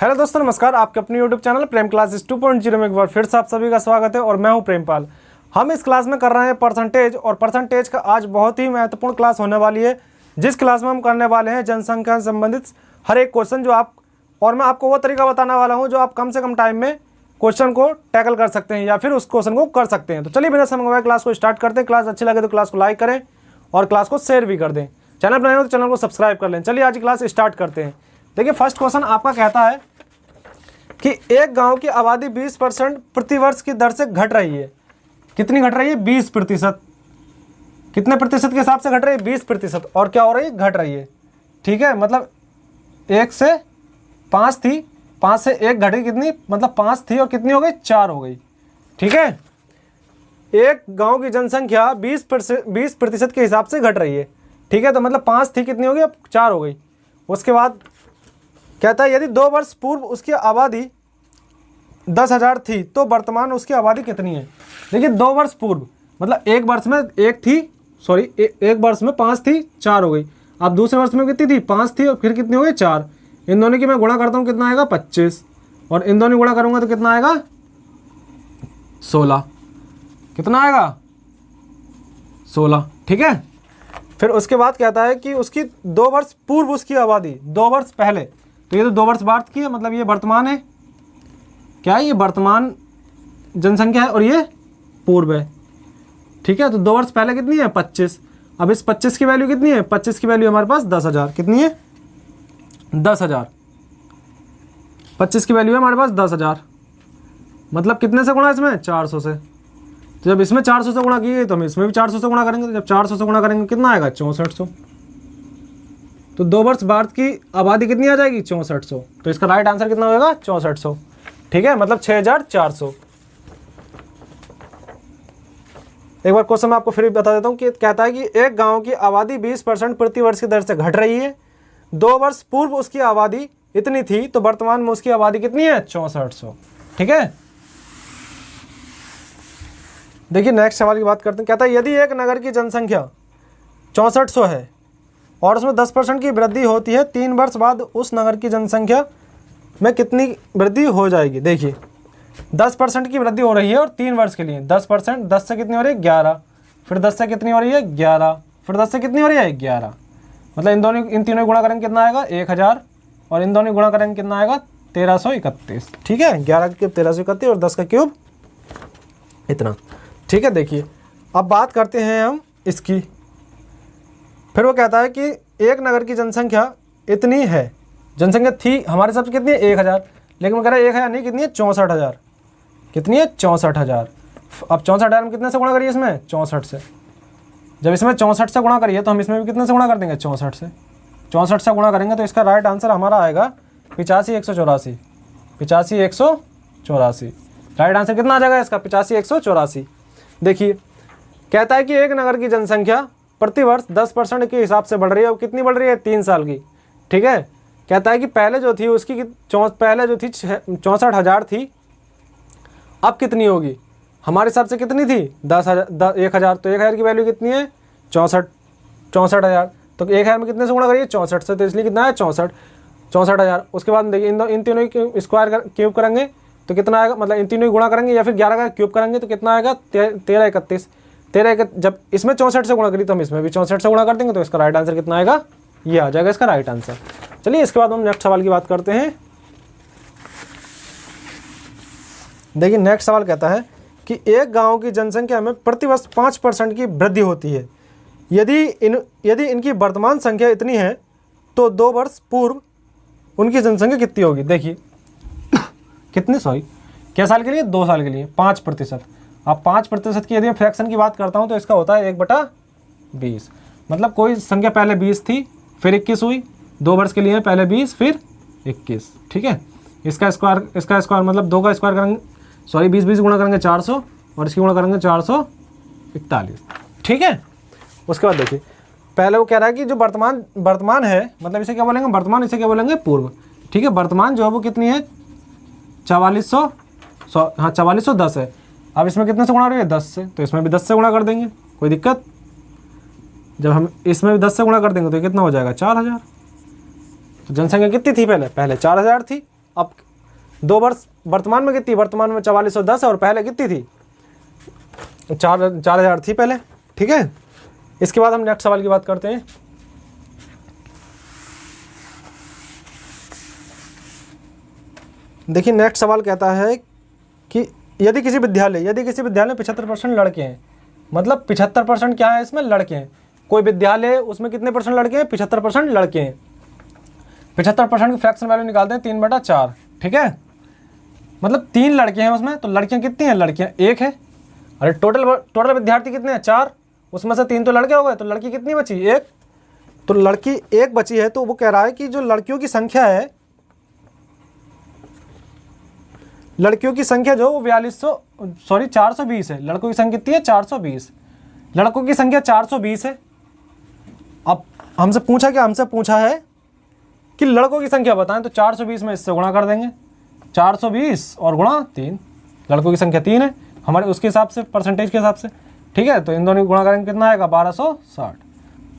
Hello दोस्तों, नमस्कार। आपके अपने यूट्यूब चैनल प्रेम क्लासेस 2.0 में एक बार फिर से आप सभी का स्वागत है और मैं हूं प्रेमपाल। हम इस क्लास में कर रहे हैं परसेंटेज, और परसेंटेज का आज बहुत ही महत्वपूर्ण क्लास होने वाली है, जिस क्लास में हम करने वाले हैं जनसंख्या से संबंधित हर एक क्वेश्चन और मैं आपको वो तरीका बताने वाला हूँ जो आप कम से कम टाइम में क्वेश्चन को टैकल कर सकते हैं या फिर उस क्वेश्चन को कर सकते हैं। तो चलिए बिना समय गवाए क्लास को स्टार्ट करते हैं। क्लास अच्छी लगे तो क्लास को लाइक करें और क्लास को शेयर भी कर दें। चैनल पर नए हो तो चैनल को सब्सक्राइब कर लें। चलिए आज की क्लास स्टार्ट करते हैं। देखिए, फर्स्ट क्वेश्चन आपका कहता है कि एक गांव की आबादी 20% प्रतिवर्ष की दर से घट रही है। कितनी घट रही है? 20%। कितने प्रतिशत के हिसाब से घट रही है? 20%। और क्या हो रही है? घट रही है। ठीक है, मतलब 1 से 5 थी, 5 से 1 घटी, कितनी? मतलब 5 थी और कितनी हो गई? 4 हो गई। ठीक है, एक गांव की जनसंख्या 20% के हिसाब से घट रही है। ठीक है, तो मतलब 5 थी, कितनी हो गई? अब 4 हो गई। उसके बाद कहता है यदि 2 वर्ष पूर्व उसकी आबादी 10,000 थी तो वर्तमान उसकी आबादी कितनी है। देखिए, 2 वर्ष पूर्व मतलब एक वर्ष में एक वर्ष में 5 थी, 4 हो गई। अब दूसरे वर्ष में कितनी थी? 5 थी और फिर कितनी हो गई? 4। इन दोनों की मैं गुणा करता हूँ, कितना आएगा? 25। और इन दोनों गुणा करूँगा तो कितना आएगा? 16। कितना आएगा? 16। ठीक है, फिर उसके बाद कहता है कि उसकी 2 वर्ष पूर्व उसकी आबादी, 2 वर्ष पहले, तो ये तो 2 वर्ष बाद की है, मतलब ये वर्तमान है। क्या है? ये वर्तमान जनसंख्या है और ये पूर्व है। ठीक है, तो 2 वर्ष पहले कितनी है? 25। अब इस 25 की वैल्यू कितनी है? 25 की वैल्यू हमारे पास 10,000। कितनी है? 10,000। 25 की वैल्यू है हमारे पास 10,000। मतलब कितने से गुणा? इसमें 400 से। तो जब इसमें 400 से गुणा की गई तो हम इसमें भी 400 से गुणा करेंगे। तो जब 400 से गुणा करेंगे कितना आएगा? 6400। तो 2 वर्ष बाद की आबादी कितनी आ जाएगी? 6400। तो इसका राइट आंसर कितना होगा? 6400। ठीक है, मतलब 6400। एक बार क्वेश्चन मैं आपको फिर बता देता हूँ कि कहता है कि एक गांव की आबादी 20% प्रति वर्ष की दर से घट रही है। 2 वर्ष पूर्व उसकी आबादी इतनी थी तो वर्तमान में उसकी आबादी कितनी है? 6400। ठीक है, देखिए नेक्स्ट सवाल की बात करते हैं। कहता है यदि एक नगर की जनसंख्या 6400 है और उसमें 10% की वृद्धि होती है, 3 वर्ष बाद उस नगर की जनसंख्या में कितनी वृद्धि हो जाएगी। देखिए, 10% की वृद्धि हो रही है और 3 वर्ष के लिए 10%, 10 से कितनी हो रही है? 11। फिर 10 से कितनी हो रही है? 11। फिर 10 से कितनी हो रही है? 11। मतलब इन तीनों गुणा करेंगे कितना आएगा? 1000। और इन दोनों गुणा करेंगे कितना आएगा? 1331। ठीक है, 11 का क्यूब 1331 और 10 का क्यूब इतना। ठीक है, देखिए अब बात करते हैं हम इसकी। फिर वो कहता है कि एक नगर की जनसंख्या इतनी है, जनसंख्या थी हमारे सबसे कितनी है? 1000। लेकिन वो कह रहा है 1000 नहीं, कितनी है? 64,000। कितनी है? 64,000। अब 64,000 में कितने से गुणा करिए? इसमें 64 से। जब इसमें 64 से गुणा करिए तो हम इसमें भी कितने से गुणा कर देंगे? 64 से। 64 से गुणा करेंगे तो इसका राइट आंसर हमारा आएगा 85,184। 85,184। राइट आंसर कितना आ जाएगा इसका? 85,184। देखिए, कहता है कि एक नगर की जनसंख्या प्रतिवर्ष 10% के हिसाब से बढ़ रही है। और कितनी बढ़ रही है? 3 साल की। ठीक है, कहता है कि पहले जो थी 64,000 थी, अब कितनी होगी? हमारे हिसाब से कितनी थी? 1,000। तो 1,000 की वैल्यू कितनी है? 64,000। तो 1,000 में कितने से गुणा करिए? 64 से। तो इसलिए कितना है? 64,000। उसके बाद देखिए इन तीनों की स्क्वायर क्यूब करेंगे तो कितना आएगा? मतलब इन तीनों की गुणा करेंगे या फिर 11 का क्यूब करेंगे तो कितना आएगा? 1331। जब इसमें 64 से गुणा करी तो हम इसमें भी 64 से गुणा कर देंगे। तो इसका राइट आंसर कितना आएगा? ये आ जाएगा इसका राइट आंसर। चलिए इसके बाद हम नेक्स्ट सवाल की बात करते हैं। देखिए नेक्स्ट सवाल कहता है कि एक गांव की जनसंख्या में प्रतिवर्ष 5% की वृद्धि होती है। यदि इनकी वर्तमान संख्या इतनी है तो 2 वर्ष पूर्व उनकी जनसंख्या कितनी होगी। देखिए कितनी, क्या साल के लिए? 2 साल के लिए 5%। अब 5% की यदि मैं फ्रैक्शन की बात करता हूँ तो इसका होता है 1/20। मतलब कोई संख्या पहले 20 थी, फिर 21 हुई। 2 वर्ष के लिए पहले 20 फिर 21। ठीक है, इसका स्क्वायर मतलब 2 का स्क्वायर करेंगे, 20 गुणा करेंगे 400 और इसकी गुणा करेंगे 441। ठीक है, उसके बाद देखिए पहले वो कह रहा है कि जो वर्तमान है, मतलब इसे क्या बोलेंगे? वर्तमान। इसे क्या बोलेंगे? पूर्व। ठीक है, वर्तमान जो है वो कितनी है? 4410 है। अब इसमें कितने से गुणा हो रही है? 10 से। तो इसमें भी 10 से गुणा कर देंगे, कोई दिक्कत? जब हम इसमें भी 10 से गुणा कर देंगे तो कितना हो जाएगा? 4000। तो जनसंख्या कितनी थी? पहले 4000 थी। अब 2 वर्ष वर्तमान में कितनी, वर्तमान में 4410 है और पहले कितनी थी, 4000 थी पहले। ठीक है, इसके बाद हम नेक्स्ट सवाल की बात करते हैं। देखिए नेक्स्ट सवाल कहता है कि यदि किसी विद्यालय में 75% लड़के हैं, मतलब 75% क्या है इसमें, लड़के हैं। कोई विद्यालय उसमें कितने परसेंट लड़के हैं, 75% लड़के हैं। 75% की फ्रैक्शन वैल्यू निकालते हैं 3/4। ठीक है, मतलब 3 लड़के हैं उसमें, तो लड़कियां कितनी हैं, लड़कियां 1 है। अरे टोटल विद्यार्थी कितने हैं, 4, उसमें से 3 तो लड़के हो गए, तो लड़की कितनी बची, 1। तो लड़की 1 बची है। तो वो कह रहा है कि जो लड़कियों की संख्या है, लड़कियों की संख्या जो 420 है। लड़कों की संख्या कितनी है, 420। लड़कों की संख्या 420 है। अब हमसे पूछा है कि लड़कों की संख्या बताएं, तो 420 में इससे गुणा कर देंगे, 420 और गुणा 3। लड़कों की संख्या 3 है हमारे, उसके हिसाब से, परसेंटेज के हिसाब से। ठीक है, तो इन दोनों की गुणा करेंगे, कितना आएगा, 1260।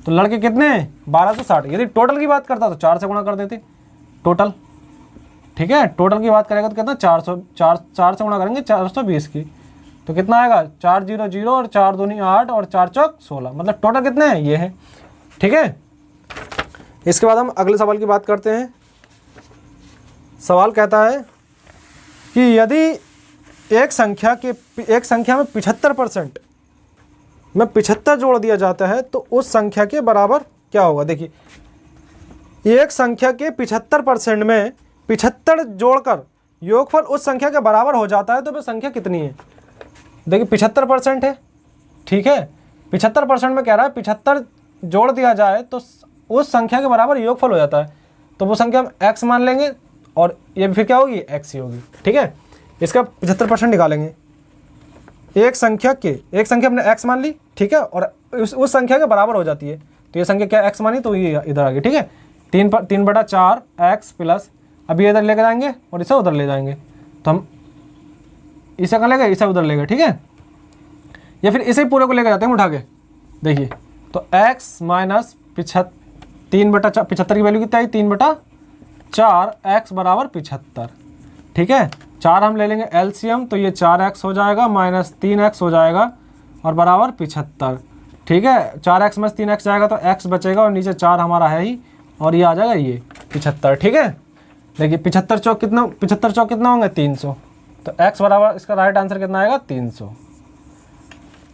तो लड़के कितने हैं, 1260। यदि टोटल की बात करता तो 4 से गुणा कर देते टोटल। ठीक है, टोटल की बात करेगा तो कितना, 4 से गुणा करेंगे 420 की, तो कितना आएगा, 400 और 4 दूनी 8 और 4 चौक 16। मतलब टोटल कितने हैं, ये है। ठीक है, इसके बाद हम अगले सवाल की बात करते हैं। सवाल कहता है कि यदि एक संख्या में 75% में 75 जोड़ दिया जाता है तो उस संख्या के बराबर क्या होगा। देखिए, एक संख्या के 75% में 75 जोड़कर योगफल उस संख्या के बराबर हो जाता है तो वह संख्या कितनी है। देखिए 75% है, ठीक है, 75% में कह रहा है 75 जोड़ दिया जाए तो उस संख्या के बराबर योगफल हो जाता है, तो वो संख्या हम x मान लेंगे और ये फिर क्या होगी, x ही होगी। ठीक है, इसका 75% निकालेंगे। एक संख्या हमने x मान ली, ठीक है, और उस संख्या के बराबर हो जाती है, तो ये संख्या क्या x मानी, तो ये इधर आ गई। ठीक है, 3/4 x प्लस, अभी इधर लेकर जाएंगे और इसे उधर ले जाएंगे, तो हम इसे कहाँ लेंगे, इसे उधर लेंगे। ठीक है, या फिर इसे पूरे को लेकर जाते हैं उठा के। देखिए तो x माइनस 3/75 की वैल्यू कितनी आई, 3/4, x बराबर 75। ठीक है, 4 हम ले लेंगे एलसीएम, तो ये 4x हो जाएगा माइनस 3x हो जाएगा और बराबर 75। ठीक है, 4x में 3x जाएगा तो x बचेगा और नीचे 4 हमारा है ही, और ये आ जाएगा ये 75। ठीक है, देखिए 75 चौक कितना होंगे, 300। तो x बराबर, इसका राइट आंसर कितना आएगा, 300।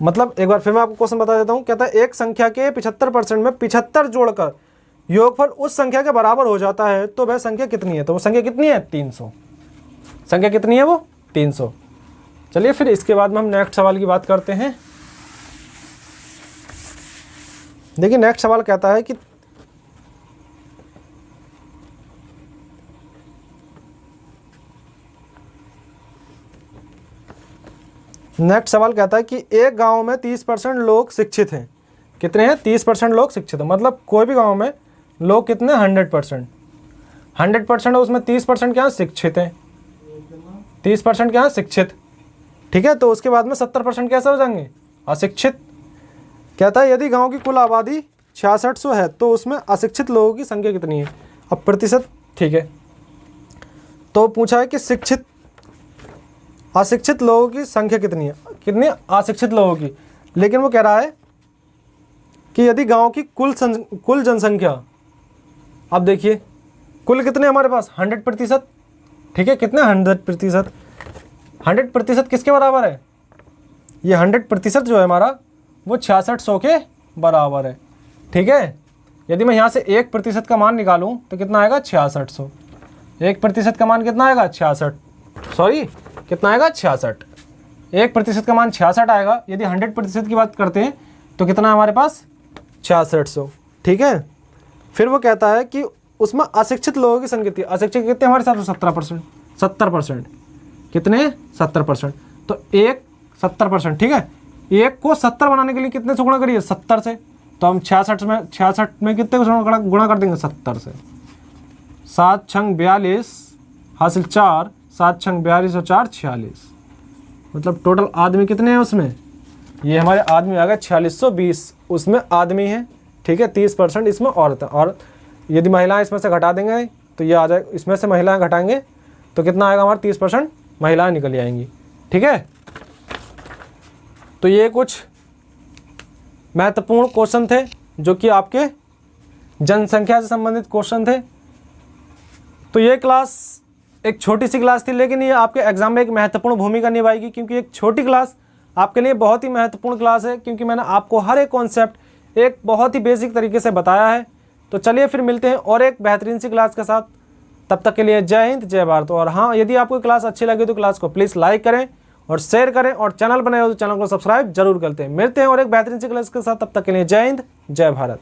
मतलब एक बार फिर मैं आपको क्वेश्चन बता देता हूँ। कहता है एक संख्या के 75% में 75 जोड़कर योगफल उस संख्या के बराबर हो जाता है तो वह संख्या कितनी है। तो वो संख्या कितनी है, 300। संख्या कितनी है, वो 300। चलिए फिर इसके बाद में हम नेक्स्ट सवाल की बात करते हैं। देखिए नेक्स्ट सवाल कहता है कि एक गांव में 30% लोग शिक्षित हैं। कितने हैं, 30% लोग शिक्षित हैं। मतलब कोई भी गांव में लोग कितने, 100% है, उसमें 30% क्या शिक्षित हैं, 30% क्या शिक्षित। ठीक है, तो उसके बाद में 70% कैसे हो जाएंगे, अशिक्षित। कहता है यदि गांव की कुल आबादी 6600 है तो उसमें अशिक्षित लोगों की संख्या कितनी है। अब प्रतिशत, ठीक है, तो पूछा है कि अशिक्षित लोगों की संख्या कितनी है, कितनी अशिक्षित लोगों की। लेकिन वो कह रहा है कि यदि गांव की कुल जनसंख्या, अब देखिए कुल कितने हमारे पास, 100%। ठीक है, कितने, 100%। 100% किसके बराबर है, ये 100% जो है हमारा वो 6600 के बराबर है। ठीक है, यदि मैं यहाँ से 1% का मान निकालूं तो कितना आएगा, 6600। 1% का मान कितना आएगा, 66 1% का मान 66 आएगा। यदि 100% की बात करते हैं तो कितना हमारे पास, 6600। ठीक है, फिर वो कहता है कि उसमें अशिक्षित लोगों की संख्या कितनी, अशिक्षित कितने हमारे साथ, 70%। कितने, 70%। तो 70%। ठीक है, 1 को 70 बनाने के लिए कितने से गुणा करिए, 70 से। तो हम 66 में कितने को गुणा कर देंगे, 70 से। 7 छंग 42 हासिल 4, 7 छंग 42 और 4 46। मतलब टोटल आदमी कितने हैं उसमें, ये हमारे आदमी आ गए 4620, उसमें आदमी है। ठीक है, 30% इसमें औरत है। और यदि महिलाएं इसमें से घटा देंगे तो ये आ जाए, इसमें से महिलाएं घटाएंगे तो कितना आएगा हमारा 30% महिलाएं निकल जाएंगी। ठीक है, तो ये कुछ महत्वपूर्ण क्वेश्चन थे जो कि आपके जनसंख्या से संबंधित क्वेश्चन थे। तो ये क्लास एक छोटी सी क्लास थी, लेकिन ये आपके एग्जाम में एक महत्वपूर्ण भूमिका निभाएगी, क्योंकि एक छोटी क्लास आपके लिए बहुत ही महत्वपूर्ण क्लास है, क्योंकि मैंने आपको हर एक कॉन्सेप्ट एक बहुत ही बेसिक तरीके से बताया है। तो चलिए फिर मिलते हैं और एक बेहतरीन सी क्लास के साथ। तब तक के लिए जय हिंद, जय भारत। और हाँ, यदि आपको क्लास अच्छी लगी तो क्लास को प्लीज़ लाइक करें और शेयर करें, और चैनल बनाए हो तो चैनल को सब्सक्राइब जरूर करते हैं। मिलते हैं और एक बेहतरीन सी क्लास के साथ। तब तक के लिए जय हिंद, जय भारत।